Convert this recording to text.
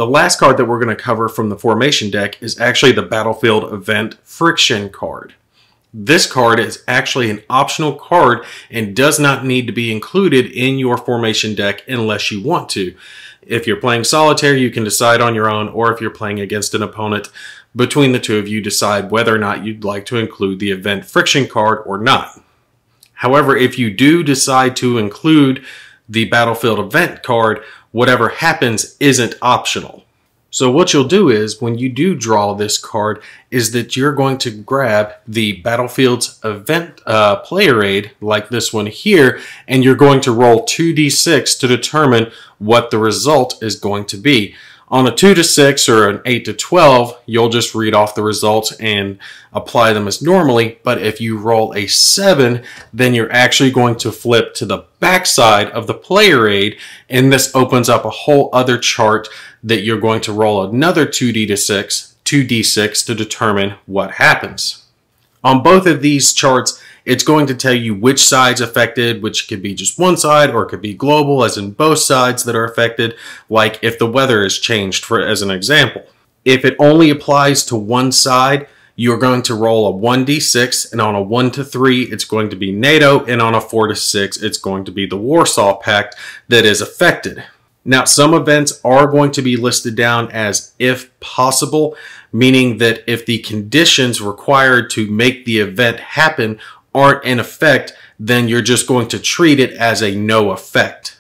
The last card that we're going to cover from the formation deck is actually the Battlefield Event Friction card. This card is actually an optional card and does not need to be included in your formation deck unless you want to. If you're playing solitaire, you can decide on your own, or if you're playing against an opponent, between the two of you decide whether or not you'd like to include the Event Friction card or not. However, if you do decide to include the Battlefield Event card, whatever happens isn't optional. So what you'll do is, when you do draw this card, is that you're going to grab the Battlefield's Event Player Aid, like this one here, and you're going to roll 2d6 to determine what the result is going to be. On a 2 to 6 or an 8 to 12, you'll just read off the results and apply them as normally. But if you roll a 7, then you're actually going to flip to the backside of the player aid, and this opens up a whole other chart that you're going to roll another 2d6 to determine what happens. On both of these charts, it's going to tell you which side's affected, which could be just one side, or it could be global, as in both sides that are affected, like if the weather is changed, as an example. If it only applies to one side, you're going to roll a 1d6, and on a 1 to 3, it's going to be NATO, and on a 4 to 6, it's going to be the Warsaw Pact that is affected. Now, some events are going to be listed down as if possible, meaning that if the conditions required to make the event happen aren't in effect, then you're just going to treat it as a no effect.